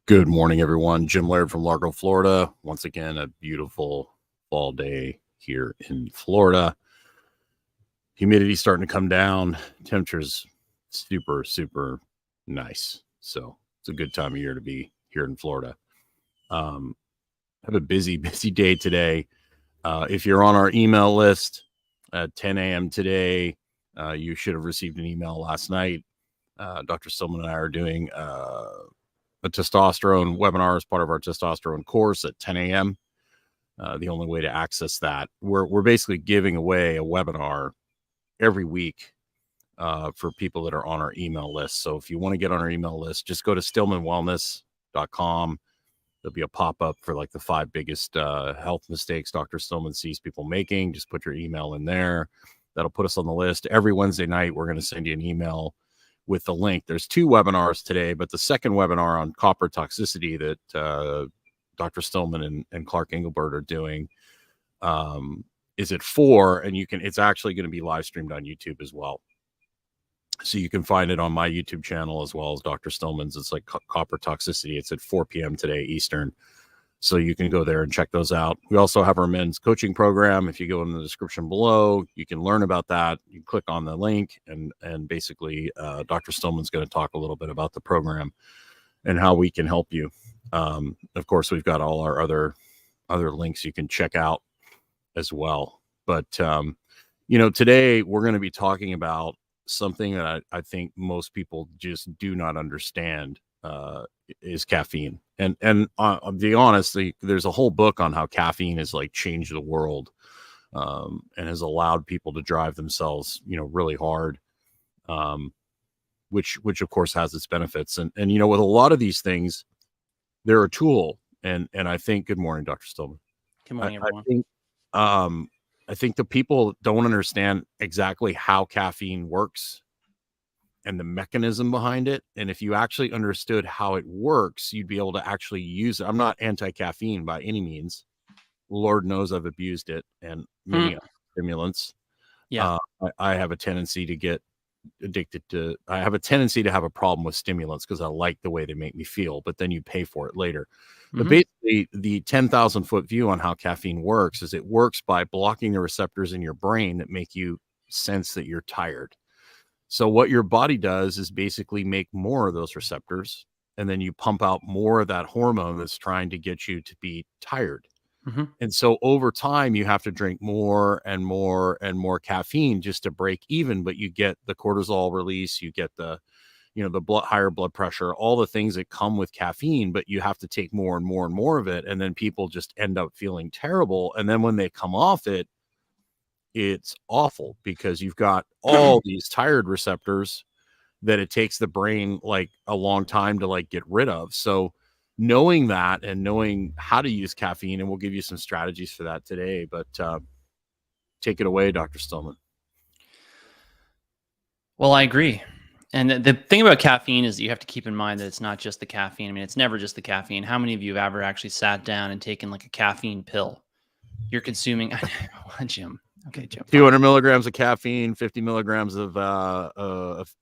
Good morning, everyone. Jim Laird from Largo, Florida. Once again, a beautiful fall day here in Florida. Humidity starting to come down. Temperature's super, super nice. So it's a good time of year to be here in Florida. Have a busy day today. If you're on our email list at 10 a.m. today, you should have received an email last night. Dr. Stillman and I are doing a testosterone webinar as part of our testosterone course at 10 a.m. The only way to access that, we're basically giving away a webinar every week for people that are on our email list. So if you want to get on our email list, just go to stillmanwellness.com. There'll be a pop-up for like the 5 biggest health mistakes Dr. Stillman sees people making. Just put your email in there. That'll put us on the list. Every Wednesday night, we're going to send you an email with the link. There's 2 webinars today, but the second webinar on copper toxicity that Dr. Stillman and Clark Engelbert are doing is at 4, and it's actually going to be live streamed on YouTube as well. So you can find it on my YouTube channel as well as Dr. Stillman's. It's like copper toxicity. It's at 4 p.m. today Eastern. So you can go there and check those out. We also have our men's coaching program. If you go in the description below, you can learn about that. You click on the link, and basically Dr. Stillman's going to talk a little bit about the program and how we can help you. Of course, we've got all our other links you can check out as well. But, today we're going to be talking about something that I think most people just do not understand is caffeine. And I'll be honest, there's a whole book on how caffeine has like changed the world and has allowed people to drive themselves, really hard, which of course has its benefits. And with a lot of these things, they're a tool. And I think, good morning, Dr. Stillman. Good morning, everyone. I think the people don't understand exactly how caffeine works and the mechanism behind it. And if you actually understood how it works, you'd be able to actually use it. I'm not anti-caffeine by any means. Lord knows I've abused it and many stimulants. Yeah. I have a tendency to get addicted to, I have a tendency to have a problem with stimulants because I like the way they make me feel, but then you pay for it later. But basically the 10,000 foot view on how caffeine works is it works by blocking the receptors in your brain that make you sense that you're tired. So what your body does is basically make more of those receptors, and then you pump out more of that hormone that's trying to get you to be tired. And so over time, you have to drink more and more and more caffeine just to break even, but you get the cortisol release, you get the higher blood pressure, all the things that come with caffeine, but you have to take more and more and more of it. And then people just end up feeling terrible. And then when they come off it, it's awful because you've got all these tired receptors that it takes the brain like a long time to like get rid of. So knowing that and knowing how to use caffeine, and we'll give you some strategies for that today, but take it away, Dr. Stillman. Well, I agree. And the thing about caffeine is that you have to keep in mind that it's not just the caffeine. I mean, it's never just the caffeine. How many of you have ever actually sat down and taken like a caffeine pill? You're consuming, Jim. Okay, Jim. 200 milligrams of caffeine, 50 milligrams of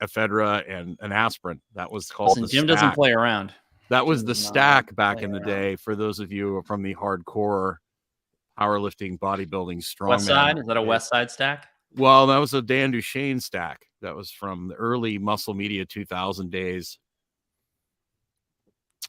ephedra, and an aspirin. That was called the Jim stack. doesn't play around. That was the stack back in the day for those of you who are from the hardcore powerlifting, bodybuilding, strongman. West Side? Is that a West Side stack? Well, that was a Dan Duchesne stack. That was from the early Muscle Media 2000 days.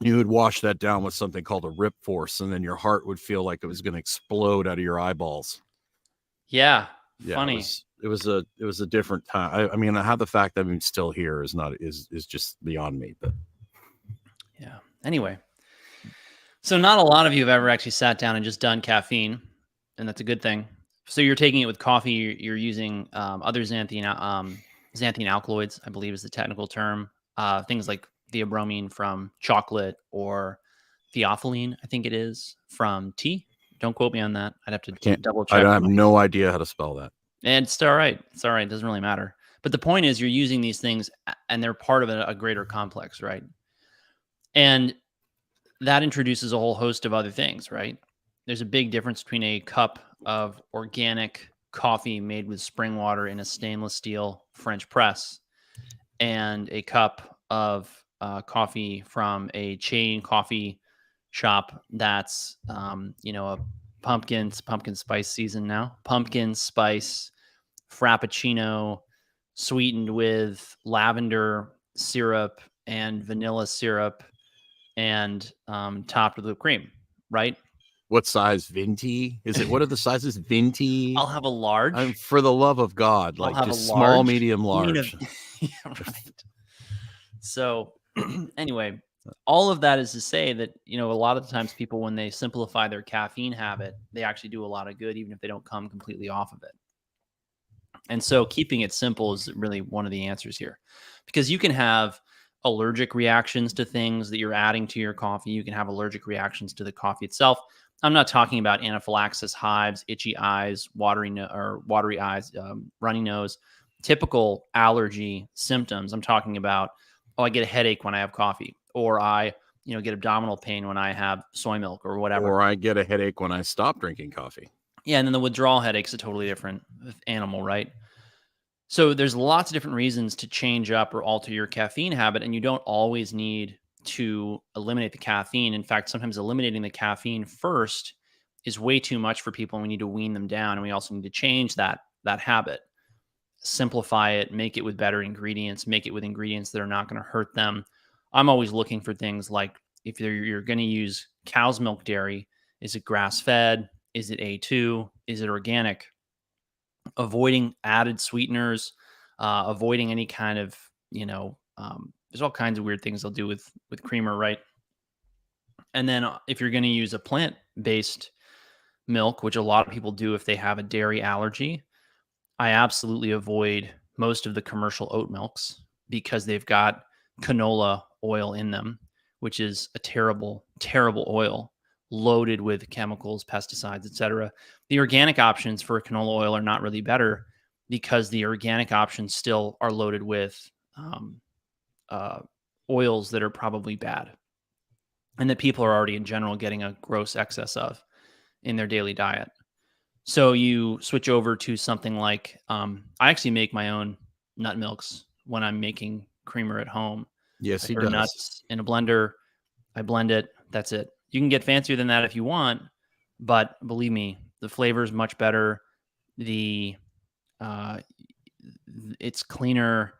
You would wash that down with something called a rip force, and then your heart would feel like it was going to explode out of your eyeballs. Yeah, funny. It was a different time. I mean, how the fact that I'm still here is just beyond me. But yeah. Anyway, so not a lot of you have ever actually sat down and just done caffeine, and that's a good thing. So you're taking it with coffee. You're using other xanthine alkaloids, I believe is the technical term. Things like theobromine from chocolate or theophylline, I think it is, from tea. Don't quote me on that. I'd have to double check. I have no idea how to spell that. And it's all right. It's all right. It doesn't really matter. But the point is you're using these things and they're part of a greater complex, right? And that introduces a whole host of other things, right? There's a big difference between a cup of organic coffee made with spring water in a stainless steel French press and a cup of coffee from a chain coffee shop that's, a pumpkin spice season now. Pumpkin spice frappuccino sweetened with lavender syrup and vanilla syrup and topped with whipped cream, right? What size venti is it? What are the sizes? Venti. I'll have a large. For the love of God, I'll like have a just small, large. medium, You mean large. yeah, right. So anyway, all of that is to say that, a lot of the times people, when they simplify their caffeine habit, they actually do a lot of good, even if they don't come completely off of it. And so keeping it simple is really one of the answers here, because you can have allergic reactions to things that you're adding to your coffee. You can have allergic reactions to the coffee itself. I'm not talking about anaphylaxis, hives, itchy eyes, watery eyes, runny nose, typical allergy symptoms. I'm talking about, I get a headache when I have coffee, or I, get abdominal pain when I have soy milk or whatever. Or I get a headache when I stop drinking coffee. Yeah, and then the withdrawal headache's a totally different animal, right? So there's lots of different reasons to change up or alter your caffeine habit, and you don't always need to eliminate the caffeine. In fact, sometimes eliminating the caffeine first is way too much for people, and we need to wean them down, and we also need to change that habit. Simplify it, make it with better ingredients, make it with ingredients that are not going to hurt them. I'm always looking for things like, if you're going to use cow's milk dairy, is it grass-fed? Is it A2? Is it organic? Avoiding added sweeteners, avoiding any kind of, there's all kinds of weird things they'll do with creamer, right? And then if you're going to use a plant-based milk, which a lot of people do if they have a dairy allergy, I absolutely avoid most of the commercial oat milks because they've got canola oil in them, which is a terrible, terrible oil loaded with chemicals, pesticides, etc. The organic options for canola oil are not really better because the organic options still are loaded with oils that are probably bad and that people are already in general getting a gross excess of in their daily diet. So you switch over to something like, I actually make my own nut milks when I'm making creamer at home. Yes, he I does. nuts in a blender. I blend it. That's it. You can get fancier than that if you want, but believe me, the flavor is much better. It's cleaner.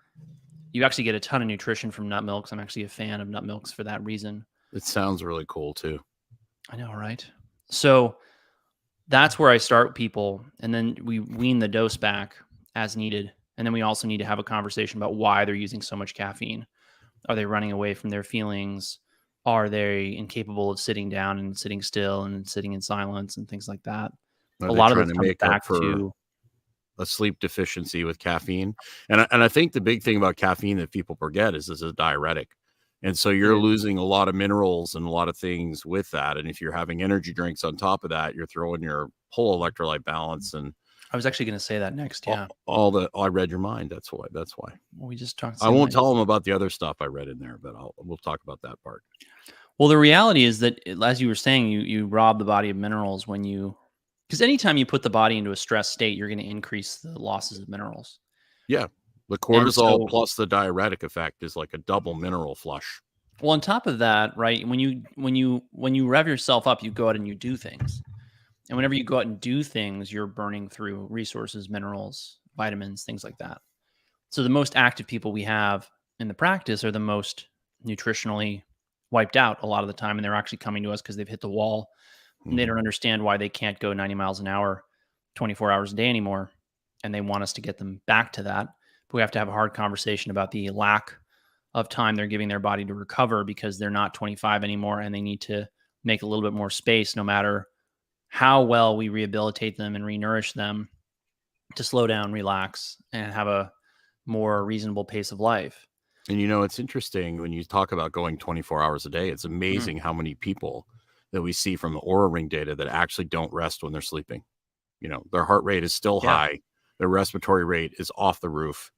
You actually get a ton of nutrition from nut milks. I'm actually a fan of nut milks for that reason. It sounds really cool too. I know, right? So that's where I start with people, and then we wean the dose back as needed. And then we also need to have a conversation about why they're using so much caffeine. Are they running away from their feelings? Are they incapable of sitting down and sitting still and sitting in silence and things like that? Are A they lot of trying this to comes make back up for to a sleep deficiency with caffeine? And I think the big thing about caffeine that people forget is it's a diuretic. And so you're losing a lot of minerals and a lot of things with that. And if you're having energy drinks on top of that, you're throwing your whole electrolyte balance. And I was actually going to say that next. Yeah. I read your mind. That's why. Well, we just talked. I won't tell them about the other stuff I read in there, but we'll talk about that part. Well, the reality is that, as you were saying, you rob the body of minerals because anytime you put the body into a stress state, you're going to increase the losses of minerals. Yeah. The cortisol plus the diuretic effect is like a double mineral flush. Well, on top of that, right, when you rev yourself up, you go out and you do things. And whenever you go out and do things, you're burning through resources, minerals, vitamins, things like that. So the most active people we have in the practice are the most nutritionally wiped out a lot of the time. And they're actually coming to us because they've hit the wall and they don't understand why they can't go 90 miles an hour, 24 hours a day anymore. And they want us to get them back to that. But we have to have a hard conversation about the lack of time they're giving their body to recover because they're not 25 anymore and they need to make a little bit more space no matter how well we rehabilitate them and re-nourish them to slow down, relax, and have a more reasonable pace of life. And it's interesting when you talk about going 24 hours a day, it's amazing how many people that we see from the Oura Ring data that actually don't rest when they're sleeping. Their heart rate is still high. Their respiratory rate is off the roof.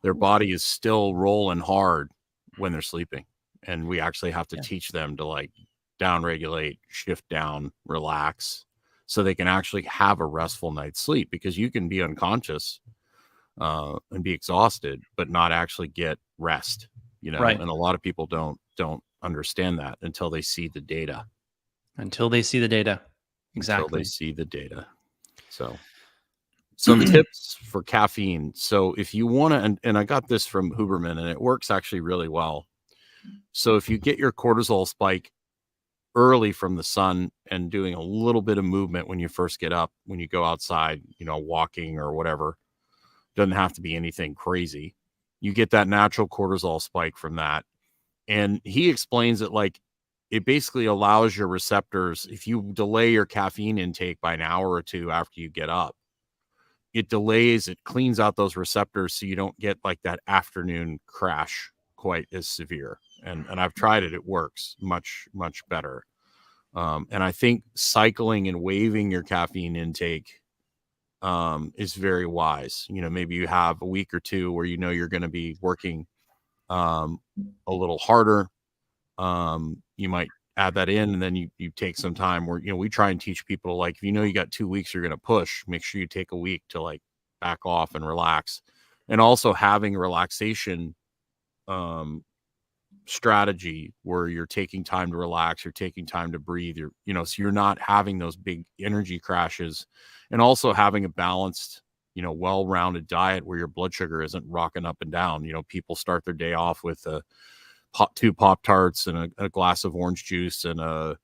Their body is still rolling hard when they're sleeping. And we actually have to teach them to like down regulate, shift down, relax, so they can actually have a restful night's sleep, because you can be unconscious and be exhausted, but not actually get rest. you know, Right. and a lot of people don't understand that until they see the data. Until they see the data. Until Exactly. they see the data. So some tips for caffeine. So if you want to, and I got this from Huberman, and it works actually really well. So if you get your cortisol spike early from the sun and doing a little bit of movement when you first get up, when you go outside, you know, walking or whatever, doesn't have to be anything crazy. You get that natural cortisol spike from that. And he explains it like it basically allows your receptors, if you delay your caffeine intake by an hour or two after you get up, it delays, it cleans out those receptors so you don't get like that afternoon crash quite as severe. And I've tried it. It works much, much better. And I think cycling and waiving your caffeine intake is very wise. You know, maybe you have a week or two where you know you're going to be working a little harder. You might add that in, and then you take some time where, you know, we try and teach people, like, if you know you got 2 weeks you're going to push, make sure you take a week to like back off and relax. And also having relaxation strategy where you're taking time to relax, you're taking time to breathe, you're, you know, so you're not having those big energy crashes. And also having a balanced, you know, well-rounded diet where your blood sugar isn't rocking up and down. You know, people start their day off with two Pop-Tarts and a glass of orange juice and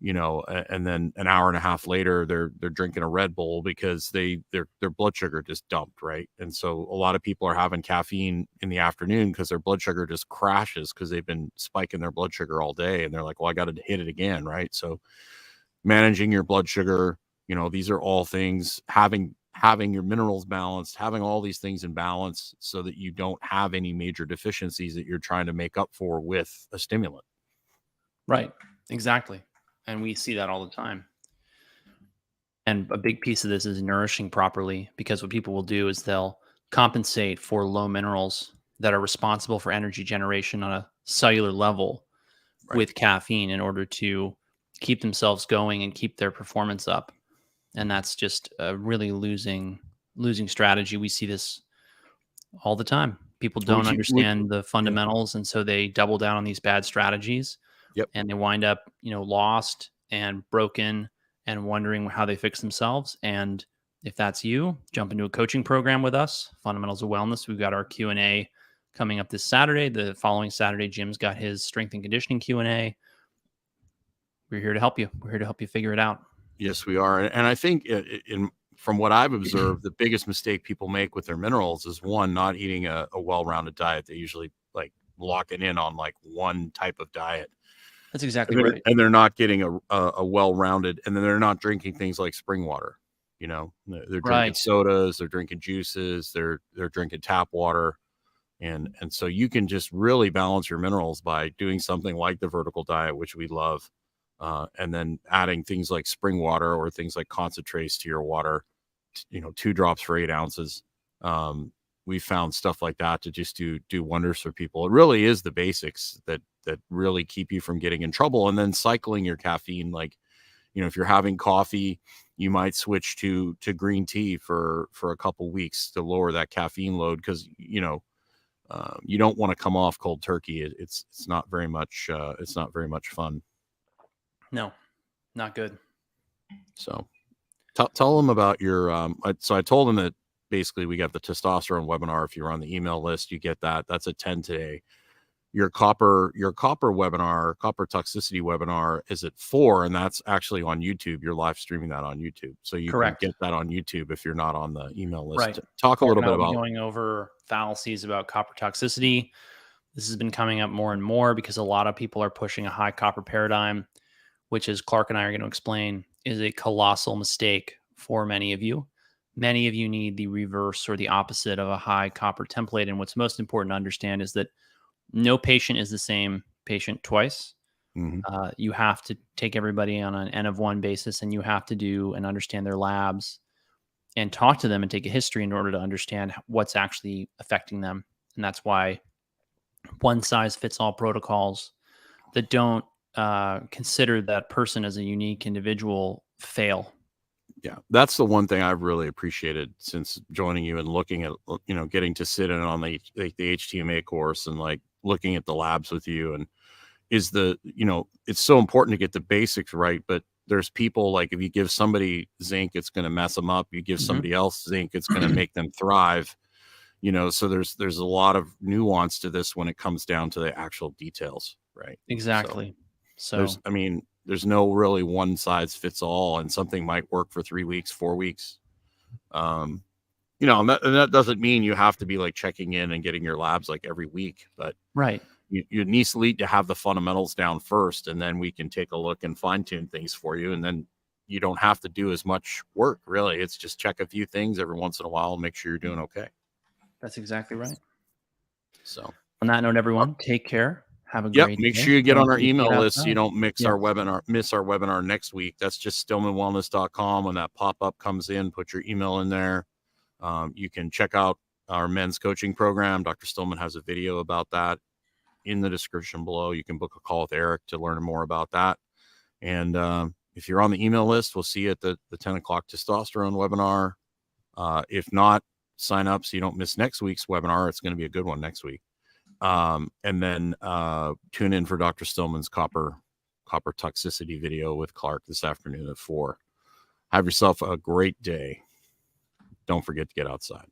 you know, and then an hour and a half later they're drinking a Red Bull because their blood sugar just dumped, right? And so a lot of people are having caffeine in the afternoon because their blood sugar just crashes because they've been spiking their blood sugar all day, and they're like, well, I got to hit it again, right? So managing your blood sugar, you know, these are all things, having your minerals balanced, having all these things in balance so that you don't have any major deficiencies that you're trying to make up for with a stimulant. Right. Exactly. And we see that all the time. And a big piece of this is nourishing properly, because what people will do is they'll compensate for low minerals that are responsible for energy generation on a cellular level Right. with caffeine in order to keep themselves going and keep their performance up. And that's just a really losing strategy. We see this all the time. People don't understand the fundamentals, and so they double down on these bad strategies. Yep. And they wind up, you know, lost and broken and wondering how they fix themselves. And if that's you, jump into a coaching program with us, Fundamentals of Wellness. We've got our Q&A coming up this Saturday. The following Saturday, Jim's got his strength and conditioning Q&A. We're here to help you. We're here to help you figure it out. Yes, we are. And I think from what I've observed, the biggest mistake people make with their minerals is, one, not eating a well-rounded diet. They usually like locking in on like one type of diet. That's exactly right. And they're not getting a well-rounded, and then they're not drinking things like spring water. You know, they're drinking sodas, they're drinking juices, they're drinking tap water. And so you can just really balance your minerals by doing something like the vertical diet, which we love. And then adding things like spring water or things like concentrates to your water, you know, 2 drops for 8 ounces. We found stuff like that to just do wonders for people. It really is the basics that really keep you from getting in trouble. And then cycling your caffeine, like, you know, if you're having coffee, you might switch to green tea for a couple weeks to lower that caffeine load, because, you know, you don't want to come off cold turkey. It's not very much fun. No, not good. So tell them about your so I told them that basically we got the testosterone webinar. If you're on the email list, you get that. That's at 10 today. Your copper webinar, copper toxicity webinar, is at 4, and that's actually on YouTube. You're live streaming that on YouTube, so you can get that on YouTube if you're not on the email list. Right. Talk a little bit about going over fallacies about copper toxicity. This has been coming up more and more because a lot of people are pushing a high copper paradigm, which, as Clark and I are going to explain, is a colossal mistake for many of you. Many of you need the reverse or the opposite of a high copper template. And what's most important to understand is that no patient is the same patient twice. Mm-hmm. You have to take everybody on an N of 1 basis, and you have to do and understand their labs and talk to them and take a history in order to understand what's actually affecting them. And that's why one size fits all protocols that don't consider that person as a unique individual fail. Yeah, that's the one thing I've really appreciated since joining you and looking at, you know, getting to sit in on the HTMA course and like looking at the labs with you, and it's so important to get the basics right. But there's people, like, if you give somebody zinc, it's going to mess them up. You give somebody else zinc, it's going to make them thrive. So there's a lot of nuance to this when it comes down to the actual details, right? Exactly. So there's no really one size fits all, and something might work for 3 weeks, 4 weeks. And that doesn't mean you have to be like checking in and getting your labs like every week, but right. You need to have the fundamentals down first, and then we can take a look and fine tune things for you. And then you don't have to do as much work, really. It's just check a few things every once in a while and make sure you're doing okay. That's exactly right. So on that note, everyone, take care. Have a great Make day. sure you get Don't on our forget to email get list so you outside. don't miss our webinar next week. That's just stillmanwellness.com. When that pop-up comes in, put your email in there. You can check out our men's coaching program. Dr. Stillman has a video about that in the description below. You can book a call with Eric to learn more about that. And if you're on the email list, we'll see you at the 10 o'clock testosterone webinar. If not, sign up so you don't miss next week's webinar. It's going to be a good one next week. And then tune in for Dr. Stillman's copper toxicity video with Clark this afternoon at 4. Have yourself a great day. Don't forget to get outside.